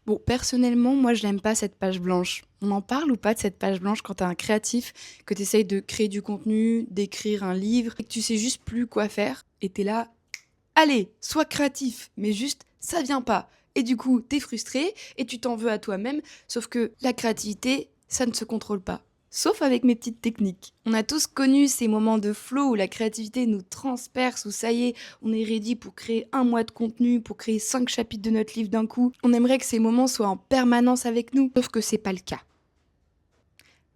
Bon, personnellement, moi, je n'aime pas cette page blanche. On en parle ou pas de cette page blanche quand t'es un créatif, que t'essayes de créer du contenu, d'écrire un livre, et que tu sais juste plus quoi faire, et t'es là, allez, sois créatif, mais juste, ça vient pas. Et du coup, t'es frustré, et tu t'en veux à toi-même, sauf que la créativité, ça ne se contrôle pas. Sauf avec mes petites techniques. On a tous connu ces moments de flow où la créativité nous transperce, où ça y est, on est ready pour créer 1 mois de contenu, pour créer 5 chapitres de notre livre d'un coup. On aimerait que ces moments soient en permanence avec nous, sauf que c'est pas le cas.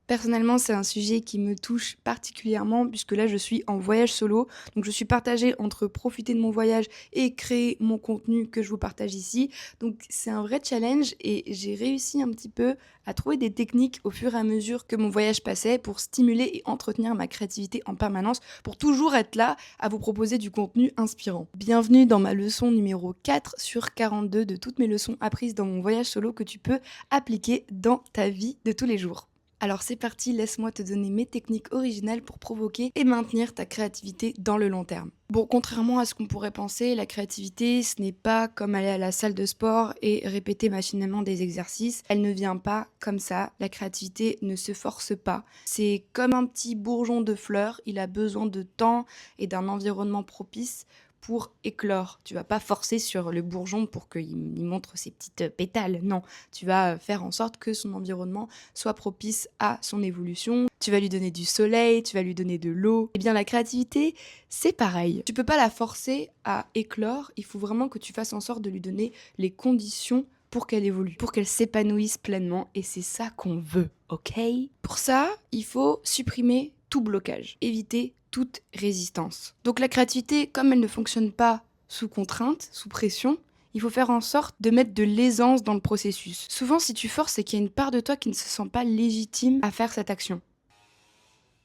Personnellement, c'est un sujet qui me touche particulièrement puisque là, je suis en voyage solo. Donc, je suis partagée entre profiter de mon voyage et créer mon contenu que je vous partage ici. Donc, c'est un vrai challenge et j'ai réussi un petit peu à trouver des techniques au fur et à mesure que mon voyage passait pour stimuler et entretenir ma créativité en permanence, pour toujours être là à vous proposer du contenu inspirant. Bienvenue dans ma leçon numéro 4 sur 42 de toutes mes leçons apprises dans mon voyage solo que tu peux appliquer dans ta vie de tous les jours. Alors c'est parti, laisse-moi te donner mes techniques originales pour provoquer et maintenir ta créativité dans le long terme. Bon, contrairement à ce qu'on pourrait penser, la créativité, ce n'est pas comme aller à la salle de sport et répéter machinalement des exercices. Elle ne vient pas comme ça. La créativité ne se force pas. C'est comme un petit bourgeon de fleurs. Il a besoin de temps et d'un environnement propice pour éclore. Tu vas pas forcer sur le bourgeon pour qu'il montre ses petites pétales. Non, tu vas faire en sorte que son environnement soit propice à son évolution. Tu vas lui donner du soleil, tu vas lui donner de l'eau. Eh bien, la créativité, c'est pareil. Tu peux pas la forcer à éclore. Il faut vraiment que tu fasses en sorte de lui donner les conditions pour qu'elle évolue, pour qu'elle s'épanouisse pleinement. Et c'est ça qu'on veut, ok? Pour ça, il faut supprimer tout blocage, éviter toute résistance. Donc la créativité, comme elle ne fonctionne pas sous contrainte, sous pression, il faut faire en sorte de mettre de l'aisance dans le processus. Souvent, si tu forces, c'est qu'il y a une part de toi qui ne se sent pas légitime à faire cette action.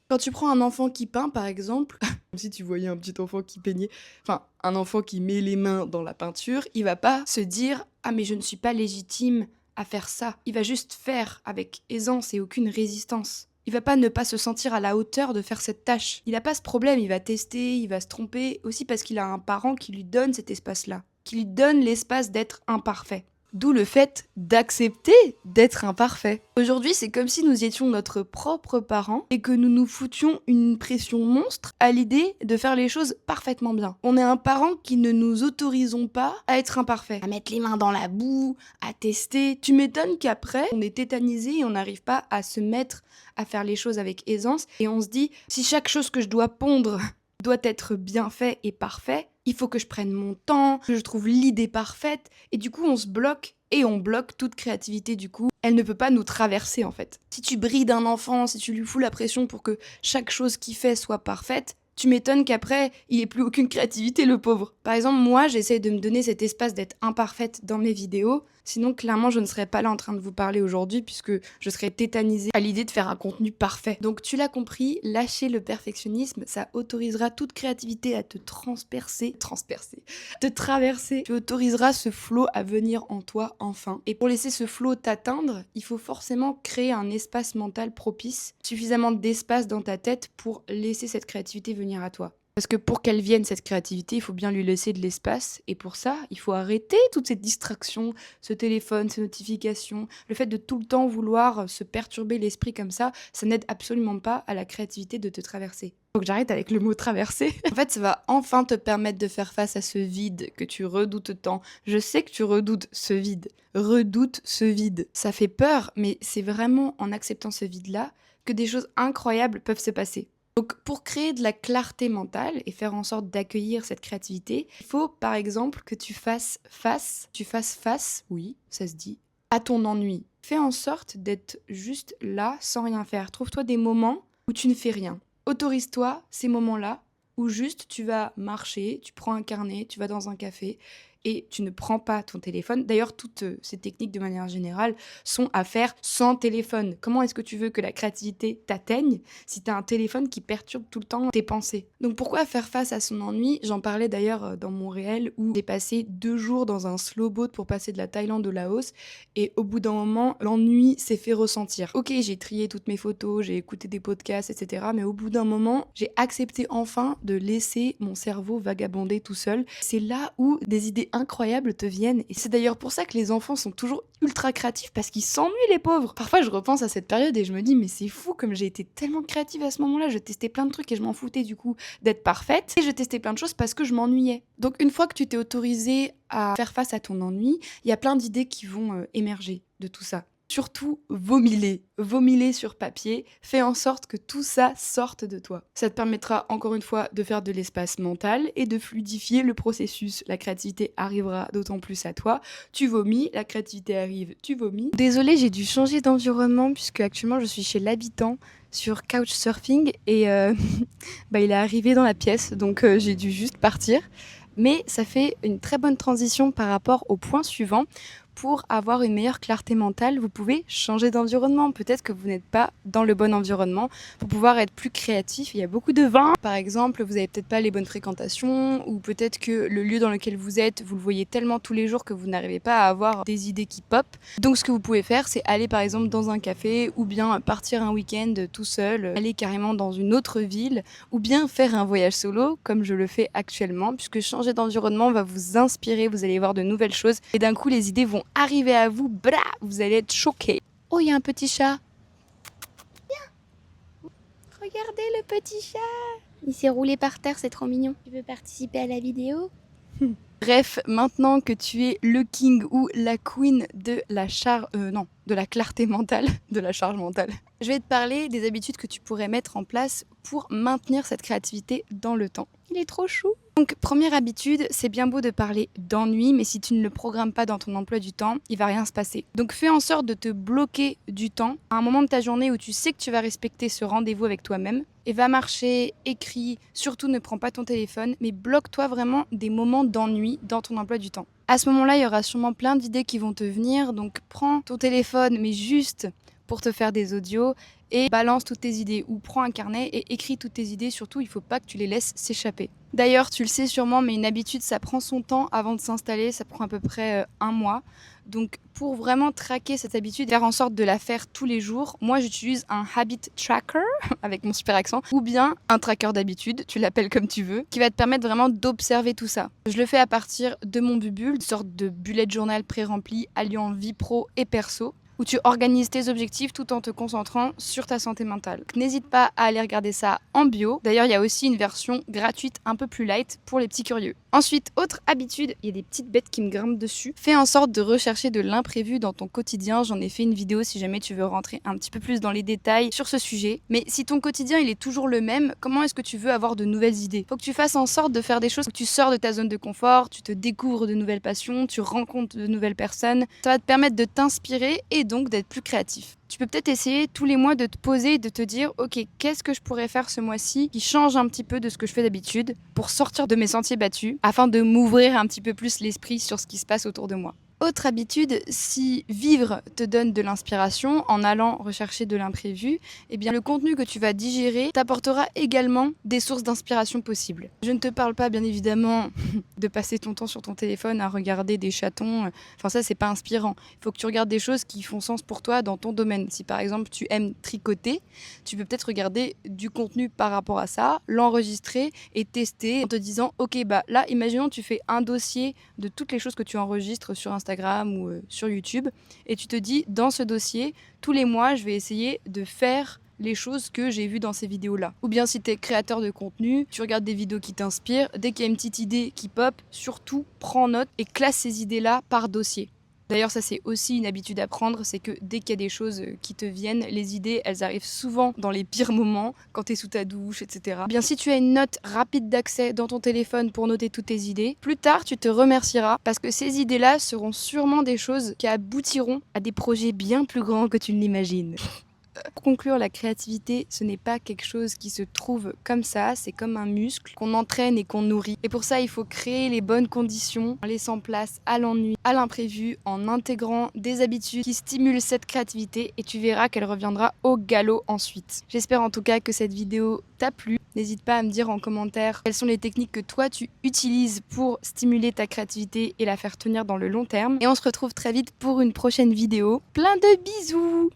Quand tu prends un enfant qui peint, par exemple, comme si tu voyais un petit enfant qui peignait, enfin, un enfant qui met les mains dans la peinture, il va pas se dire « Ah, mais je ne suis pas légitime à faire ça ». Il va juste faire avec aisance et aucune résistance. Il va pas ne pas se sentir à la hauteur de faire cette tâche. Il a pas ce problème, il va tester, il va se tromper, aussi parce qu'il a un parent qui lui donne cet espace-là, qui lui donne l'espace d'être imparfait. D'où le fait d'accepter d'être imparfait. Aujourd'hui, c'est comme si nous étions notre propre parent et que nous nous foutions une pression monstre à l'idée de faire les choses parfaitement bien. On est un parent qui ne nous autorisons pas à être imparfait, à mettre les mains dans la boue, à tester. Tu m'étonnes qu'après, on est tétanisé et on n'arrive pas à se mettre à faire les choses avec aisance et on se dit, si chaque chose que je dois pondre doit être bien fait et parfait, il faut que je prenne mon temps, que je trouve l'idée parfaite, et du coup on se bloque, et on bloque toute créativité du coup. Elle ne peut pas nous traverser en fait. Si tu brides un enfant, si tu lui fous la pression pour que chaque chose qu'il fait soit parfaite, tu m'étonnes qu'après, il n'ait plus aucune créativité, le pauvre. Par exemple, moi, j'essaie de me donner cet espace d'être imparfaite dans mes vidéos. Sinon, clairement, je ne serais pas là en train de vous parler aujourd'hui puisque je serais tétanisée à l'idée de faire un contenu parfait. Donc, tu l'as compris, lâcher le perfectionnisme, ça autorisera toute créativité à te te traverser. Tu autoriseras ce flow à venir en toi enfin. Et pour laisser ce flow t'atteindre, il faut forcément créer un espace mental propice, suffisamment d'espace dans ta tête pour laisser cette créativité venir à toi. Parce que pour qu'elle vienne, cette créativité, il faut bien lui laisser de l'espace. Et pour ça, il faut arrêter toutes ces distractions, ce téléphone, ces notifications. Le fait de tout le temps vouloir se perturber l'esprit comme ça n'aide absolument pas à la créativité de te traverser. Faut que j'arrête avec le mot traverser. En fait, ça va enfin te permettre de faire face à ce vide que tu redoutes tant. Je sais que tu redoutes ce vide. Redoute ce vide. Ça fait peur, mais c'est vraiment en acceptant ce vide-là que des choses incroyables peuvent se passer. Donc pour créer de la clarté mentale et faire en sorte d'accueillir cette créativité, il faut par exemple que tu fasses face, oui, ça se dit, à ton ennui. Fais en sorte d'être juste là sans rien faire. Trouve-toi des moments où tu ne fais rien. Autorise-toi ces moments-là où juste tu vas marcher, tu prends un carnet, tu vas dans un café et tu ne prends pas ton téléphone. D'ailleurs, toutes ces techniques de manière générale sont à faire sans téléphone. Comment est-ce que tu veux que la créativité t'atteigne si tu as un téléphone qui perturbe tout le temps tes pensées? Donc pourquoi faire face à son ennui? J'en parlais d'ailleurs dans mon réel où j'ai passé 2 jours dans un slow boat pour passer de la Thaïlande au Laos et au bout d'un moment, l'ennui s'est fait ressentir. Ok, j'ai trié toutes mes photos, j'ai écouté des podcasts, etc. Mais au bout d'un moment, j'ai accepté enfin de laisser mon cerveau vagabonder tout seul. C'est là où des idées incroyables te viennent. Et c'est d'ailleurs pour ça que les enfants sont toujours ultra créatifs parce qu'ils s'ennuient les pauvres. Parfois je repense à cette période et je me dis mais c'est fou comme j'ai été tellement créative à ce moment-là. Je testais plein de trucs et je m'en foutais du coup d'être parfaite. Et je testais plein de choses parce que je m'ennuyais. Donc une fois que tu t'es autorisée à faire face à ton ennui, il y a plein d'idées qui vont émerger de tout ça. Surtout, vomis-les sur papier, fais en sorte que tout ça sorte de toi. Ça te permettra encore une fois de faire de l'espace mental et de fluidifier le processus. La créativité arrivera d'autant plus à toi. Tu vomis, la créativité arrive, tu vomis. Désolée, j'ai dû changer d'environnement puisque actuellement je suis chez l'habitant sur Couchsurfing et il est arrivé dans la pièce donc j'ai dû juste partir. Mais ça fait une très bonne transition par rapport au point suivant. Pour avoir une meilleure clarté mentale, vous pouvez changer d'environnement. Peut-être que vous n'êtes pas dans le bon environnement pour pouvoir être plus créatif. Il y a beaucoup de vent. Par exemple, vous n'avez peut-être pas les bonnes fréquentations ou peut-être que le lieu dans lequel vous êtes, vous le voyez tellement tous les jours que vous n'arrivez pas à avoir des idées qui pop. Donc ce que vous pouvez faire, c'est aller par exemple dans un café ou bien partir un week-end tout seul, aller carrément dans une autre ville ou bien faire un voyage solo comme je le fais actuellement puisque changer d'environnement va vous inspirer, vous allez voir de nouvelles choses et d'un coup les idées vont arriver à vous, vous allez être choqués. Oh, il y a un petit chat. Viens. Regardez le petit chat. Il s'est roulé par terre, c'est trop mignon. Tu veux participer à la vidéo? Bref, maintenant que tu es le king ou la queen de la de la clarté mentale, de la charge mentale, je vais te parler des habitudes que tu pourrais mettre en place pour maintenir cette créativité dans le temps. Il est trop chou. Donc, première habitude, c'est bien beau de parler d'ennui, mais si tu ne le programmes pas dans ton emploi du temps, il va rien se passer. Donc, fais en sorte de te bloquer du temps à un moment de ta journée où tu sais que tu vas respecter ce rendez-vous avec toi-même. Et va marcher, écris, surtout ne prends pas ton téléphone, mais bloque-toi vraiment des moments d'ennui dans ton emploi du temps. À ce moment-là, il y aura sûrement plein d'idées qui vont te venir, donc prends ton téléphone, mais juste pour te faire des audios et balance toutes tes idées ou prends un carnet et écris toutes tes idées. Surtout, il ne faut pas que tu les laisses s'échapper. D'ailleurs, tu le sais sûrement, mais une habitude, ça prend son temps avant de s'installer. Ça prend à peu près 1 mois. Donc, pour vraiment traquer cette habitude, faire en sorte de la faire tous les jours, moi, j'utilise un habit tracker, avec mon super accent, ou bien un tracker d'habitude, tu l'appelles comme tu veux, qui va te permettre vraiment d'observer tout ça. Je le fais à partir de mon Bubule, une sorte de bullet journal pré-rempli, alliant vie pro et perso, où tu organises tes objectifs tout en te concentrant sur ta santé mentale. N'hésite pas à aller regarder ça en bio. D'ailleurs, il y a aussi une version gratuite un peu plus light pour les petits curieux. Ensuite, autre habitude, il y a des petites bêtes qui me grimpent dessus. Fais en sorte de rechercher de l'imprévu dans ton quotidien. J'en ai fait une vidéo si jamais tu veux rentrer un petit peu plus dans les détails sur ce sujet. Mais si ton quotidien il est toujours le même, comment est-ce que tu veux avoir de nouvelles idées? Faut que tu fasses en sorte de faire des choses où tu sors de ta zone de confort, tu te découvres de nouvelles passions, tu rencontres de nouvelles personnes. Ça va te permettre de t'inspirer et donc d'être plus créatif. Tu peux peut-être essayer tous les mois de te poser et de te dire ok, qu'est-ce que je pourrais faire ce mois-ci qui change un petit peu de ce que je fais d'habitude pour sortir de mes sentiers battus afin de m'ouvrir un petit peu plus l'esprit sur ce qui se passe autour de moi. Autre habitude, si vivre te donne de l'inspiration en allant rechercher de l'imprévu, eh bien le contenu que tu vas digérer t'apportera également des sources d'inspiration possibles. Je ne te parle pas bien évidemment de passer ton temps sur ton téléphone à regarder des chatons, enfin ça c'est pas inspirant. Il faut que tu regardes des choses qui font sens pour toi dans ton domaine. Si par exemple tu aimes tricoter, tu peux peut-être regarder du contenu par rapport à ça, l'enregistrer et tester en te disant ok bah là imaginons tu fais un dossier de toutes les choses que tu enregistres sur Instagram ou sur YouTube et tu te dis dans ce dossier tous les mois je vais essayer de faire les choses que j'ai vues dans ces vidéos-là. Ou bien si tu es créateur de contenu, tu regardes des vidéos qui t'inspirent, dès qu'il y a une petite idée qui pop, surtout prends note et classe ces idées-là par dossier. D'ailleurs, ça c'est aussi une habitude à prendre, c'est que dès qu'il y a des choses qui te viennent, les idées, elles arrivent souvent dans les pires moments, quand tu es sous ta douche, etc. Bien, si tu as une note rapide d'accès dans ton téléphone pour noter toutes tes idées, plus tard tu te remercieras parce que ces idées-là seront sûrement des choses qui aboutiront à des projets bien plus grands que tu ne l'imagines. Pour conclure, la créativité, ce n'est pas quelque chose qui se trouve comme ça, c'est comme un muscle qu'on entraîne et qu'on nourrit. Et pour ça, il faut créer les bonnes conditions en laissant place à l'ennui, à l'imprévu, en intégrant des habitudes qui stimulent cette créativité et tu verras qu'elle reviendra au galop ensuite. J'espère en tout cas que cette vidéo t'a plu. N'hésite pas à me dire en commentaire quelles sont les techniques que toi tu utilises pour stimuler ta créativité et la faire tenir dans le long terme. Et on se retrouve très vite pour une prochaine vidéo. Plein de bisous!